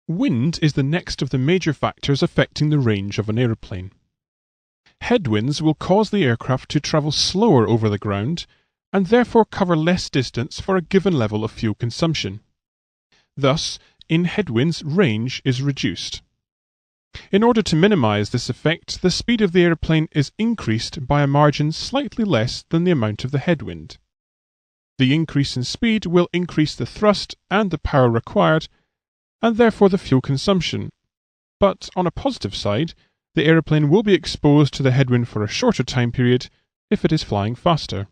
Wind is the next of the major factors affecting the range of an aeroplane. Headwinds will cause the aircraft to travel slower over the ground and therefore cover less distance for a given level of fuel consumption. Thus, in headwinds, range is reduced. In order to minimize this effect, the speed of the aeroplane is increased by a margin slightly less than the amount of the headwind. The increase in speed will increase the thrust and the power required, and therefore the fuel consumption. But on a positive side, the aeroplane will be exposed to the headwind for a shorter time period if it is flying faster.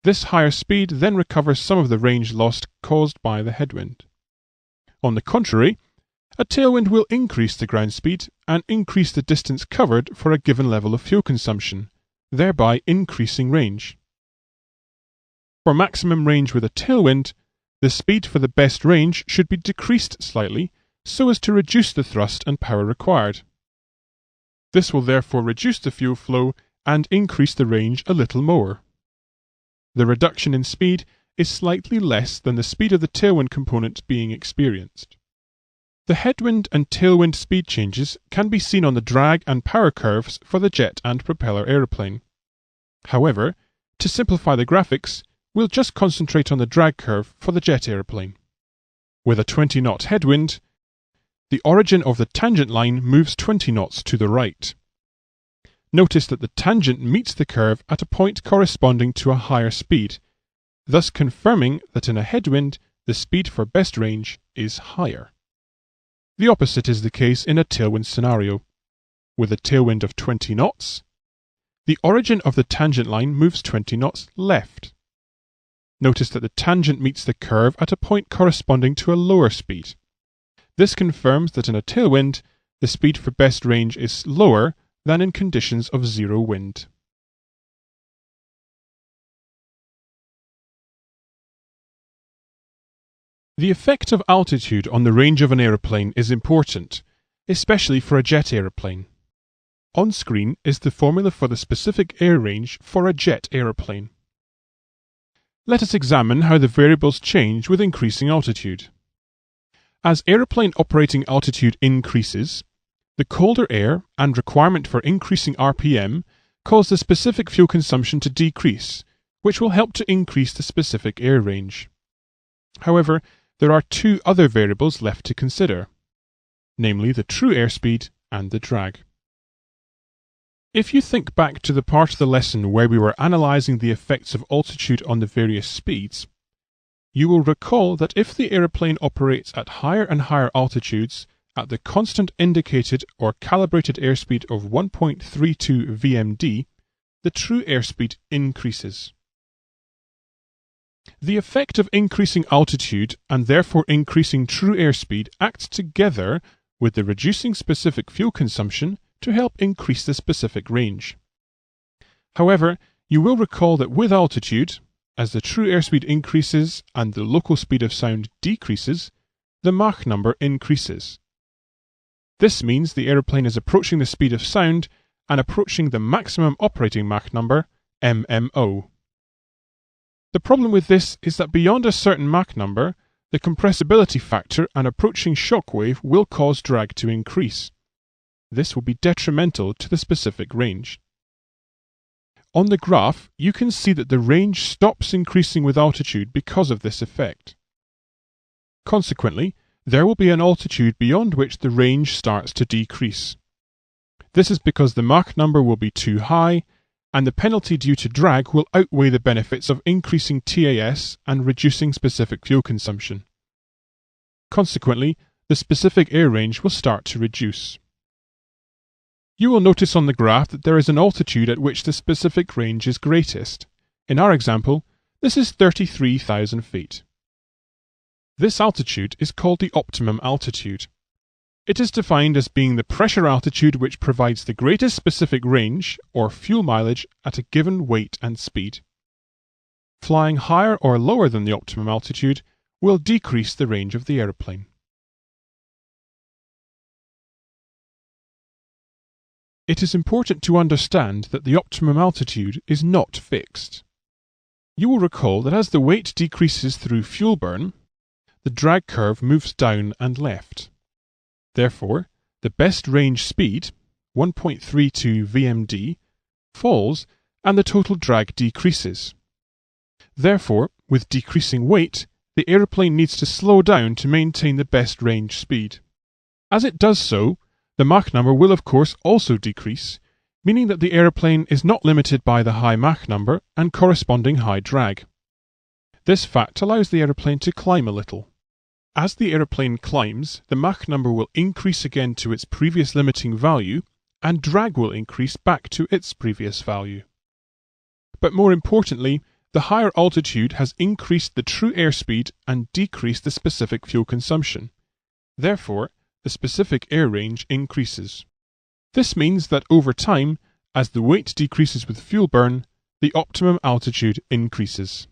This higher speed then recovers some of the range lost caused by the headwind. On the contrary, a tailwind will increase the ground speed and increase the distance covered for a given level of fuel consumption, thereby increasing range. For maximum range with a tailwind, the speed for the best range should be decreased slightly so as to reduce the thrust and power required. This will therefore reduce the fuel flow and increase the range a little more. The reduction in speed is slightly less than the speed of the tailwind component being experienced. The headwind and tailwind speed changes can be seen on the drag and power curves for the jet and propeller aeroplane. However, to simplify the graphics, we'll just concentrate on the drag curve for the jet aeroplane. With a 20 knot headwind, the origin of the tangent line moves 20 knots to the right. Notice that the tangent meets the curve at a point corresponding to a higher speed, thus confirming that in a headwind, the speed for best range is higher. The opposite is the case in a tailwind scenario. With a tailwind of 20 knots, the origin of the tangent line moves 20 knots left. Notice that the tangent meets the curve at a point corresponding to a lower speed. This confirms that in a tailwind, the speed for best range is lower than in conditions of zero wind. The effect of altitude on the range of an aeroplane is important, especially for a jet aeroplane. On screen is the formula for the specific air range for a jet aeroplane. Let us examine how the variables change with increasing altitude. As aeroplane operating altitude increases, the colder air and requirement for increasing RPM cause the specific fuel consumption to decrease, which will help to increase the specific air range. However, there are two other variables left to consider, namely the true airspeed and the drag. If you think back to the part of the lesson where we were analysing the effects of altitude on the various speeds, you will recall that if the aeroplane operates at higher and higher altitudes at the constant indicated or calibrated airspeed of 1.32 VMD, the true airspeed increases. The effect of increasing altitude and therefore increasing true airspeed acts together with the reducing specific fuel consumption to help increase the specific range. However, you will recall that with altitude, as the true airspeed increases and the local speed of sound decreases, the Mach number increases. This means the aeroplane is approaching the speed of sound and approaching the maximum operating Mach number, MMO. The problem with this is that beyond a certain Mach number, the compressibility factor and approaching shock wave will cause drag to increase. This will be detrimental to the specific range. On the graph, you can see that the range stops increasing with altitude because of this effect. Consequently, there will be an altitude beyond which the range starts to decrease. This is because the Mach number will be too high, and the penalty due to drag will outweigh the benefits of increasing TAS and reducing specific fuel consumption. Consequently, the specific air range will start to reduce. You will notice on the graph that there is an altitude at which the specific range is greatest. In our example, this is 33,000 feet. This altitude is called the optimum altitude. It is defined as being the pressure altitude which provides the greatest specific range, or fuel mileage, at a given weight and speed. Flying higher or lower than the optimum altitude will decrease the range of the aeroplane. It is important to understand that the optimum altitude is not fixed. You will recall that as the weight decreases through fuel burn, the drag curve moves down and left. Therefore, the best range speed, 1.32 VMD, falls and the total drag decreases. Therefore, with decreasing weight, the aeroplane needs to slow down to maintain the best range speed. As it does so, the Mach number will of course also decrease, meaning that the aeroplane is not limited by the high Mach number and corresponding high drag. This fact allows the aeroplane to climb a little. As the aeroplane climbs, the Mach number will increase again to its previous limiting value, and drag will increase back to its previous value. But more importantly, the higher altitude has increased the true airspeed and decreased the specific fuel consumption. Therefore, the specific air range increases. This means that over time, as the weight decreases with fuel burn, the optimum altitude increases.